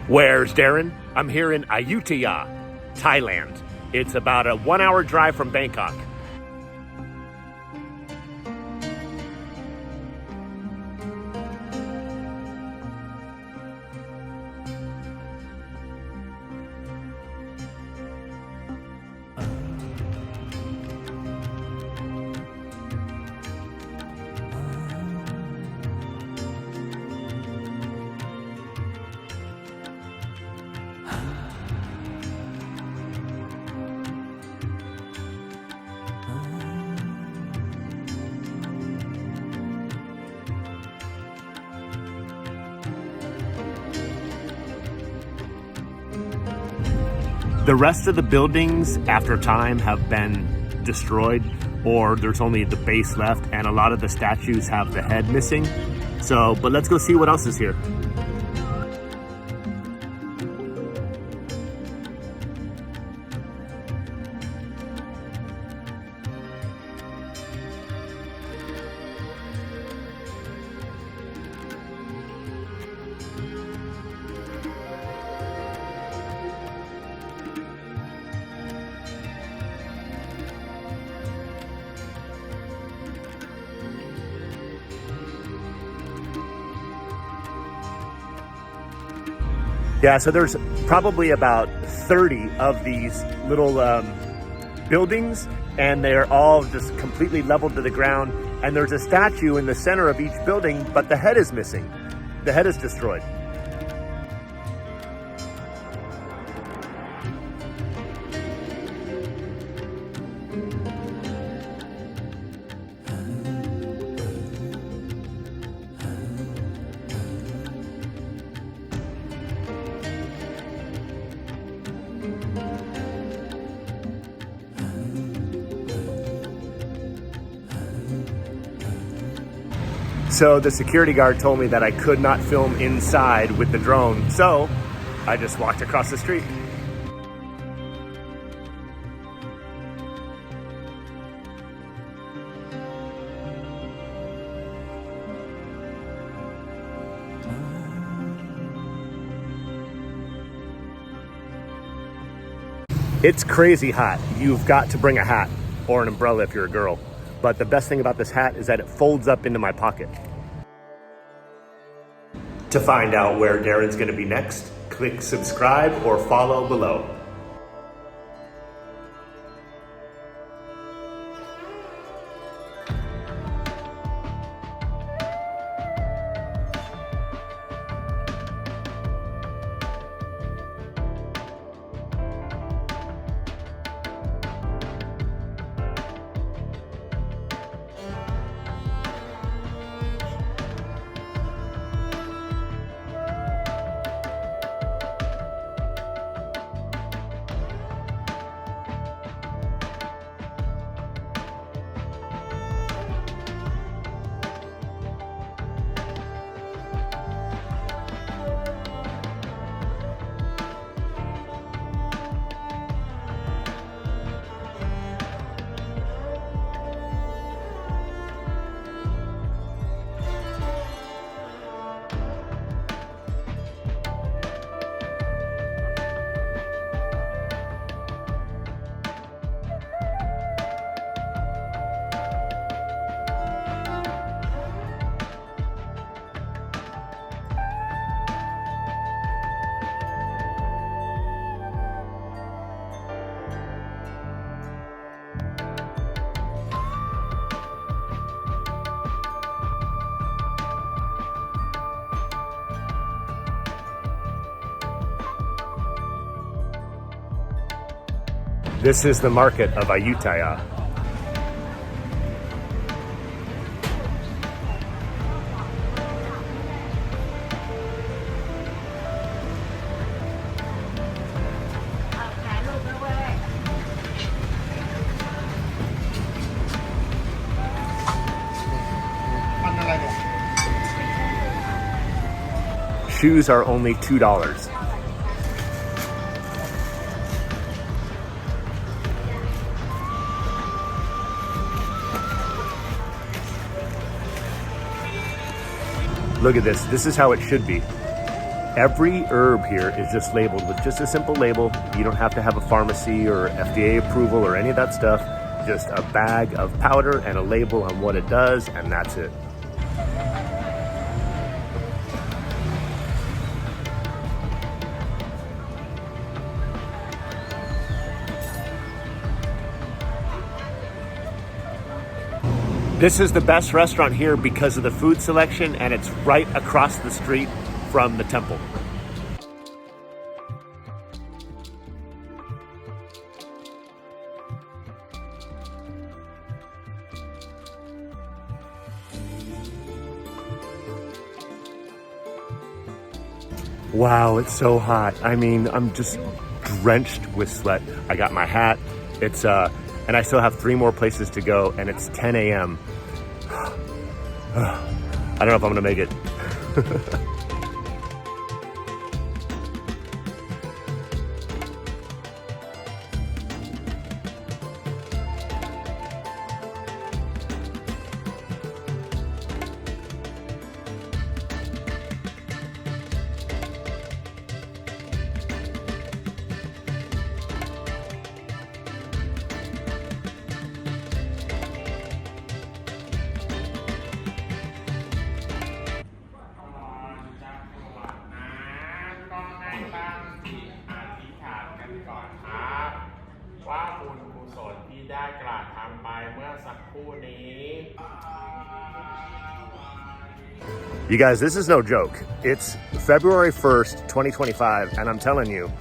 Where's Darren? I'm here in Ayutthaya, Thailand. It's about a 1-hour drive from Bangkok. The rest of the buildings after time have been destroyed, or there's only the base left, and a lot of the statues have the head missing. But let's go see what else is here. Yeah, so there's probably about 30 of these little buildings, and they're all just completely leveled to the ground. And there's a statue in the center of each building, but the head is missing. The head is destroyed. So the security guard told me that I could not film inside with the drone, so I just walked across the street. It's crazy hot. You've got to bring a hat or an umbrella if you're a girl. But the best thing about this hat is that it folds up into my pocket. To find out where Darren's going to be next, click subscribe or follow below. This is the market of Ayutthaya. Shoes are only $2. Look at this. This is how it should be. Every herb here is just labeled with just a simple label. You don't have to have a pharmacy or FDA approval or any of that stuff. Just a bag of powder and a label on what it does, and that's it. This is the best restaurant here because of the food selection, and it's right across the street from the temple. Wow, it's so hot. I mean, I'm just drenched with sweat. I got my hat. And I still have 3 more places to go, and it's 10 a.m. I don't know if I'm gonna make it. You guys, this is no joke. It's February 1st, 2025, and I'm telling you,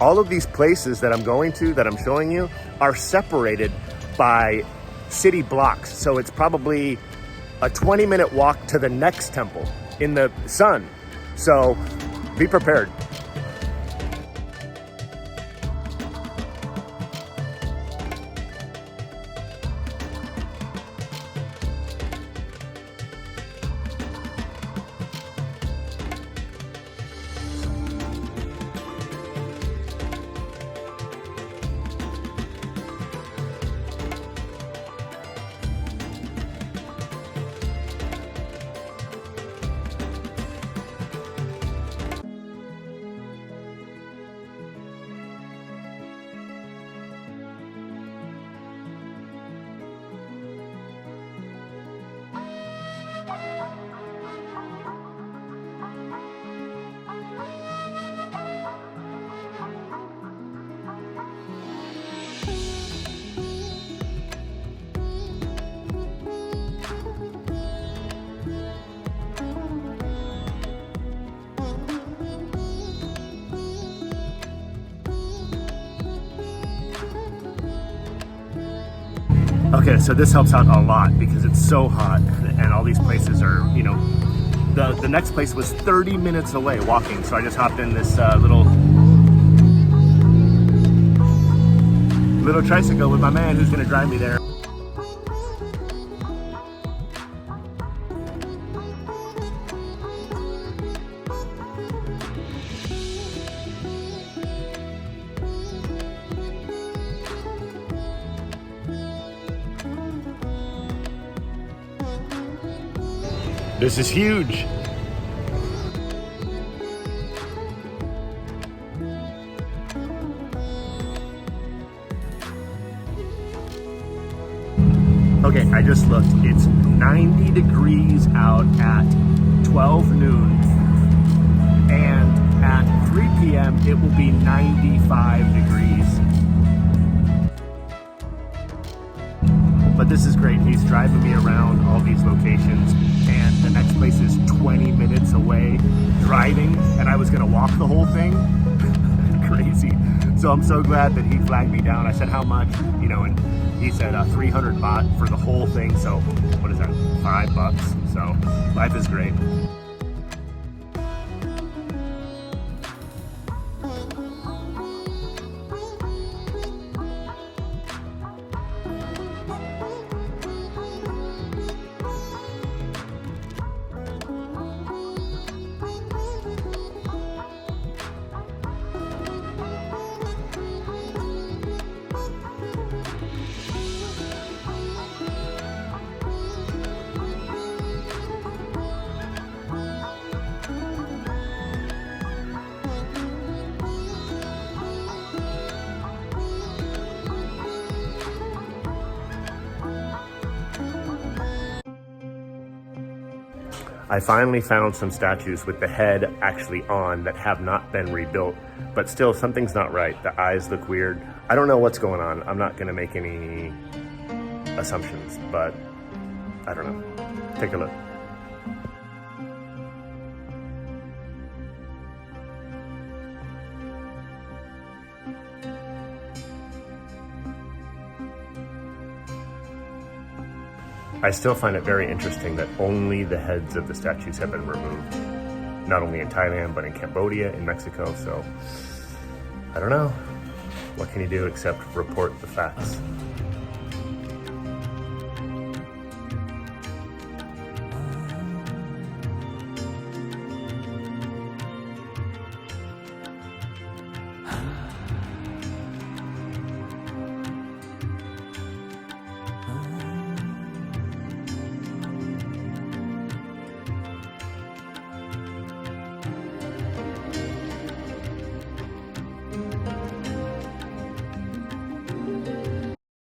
all of these places that I'm going to, that I'm showing you, are separated by city blocks. So it's probably a 20-minute walk to the next temple in the sun. So be prepared. Okay, so this helps out a lot because it's so hot and all these places are, you know, the next place was 30 minutes away walking. So I just hopped in this little tricycle with my man who's gonna drive me there. This is huge. Okay, I just looked. It's 90 degrees out at 12 noon. And at 3 p.m. it will be 95 degrees. But this is great. He's driving me around all these locations. And the next place is 20 minutes away driving, and I was gonna walk the whole thing. Crazy. So I'm so glad that he flagged me down. I said, how much? You know, and he said 300 baht for the whole thing. So what is that, $5? So life is great. I finally found some statues with the head actually on that have not been rebuilt, but still something's not right. The eyes look weird. I don't know what's going on. I'm not gonna make any assumptions, but I don't know. Take a look. I still find it very interesting that only the heads of the statues have been removed. Not only in Thailand, but in Cambodia, in Mexico, so I don't know. What can you do except report the facts?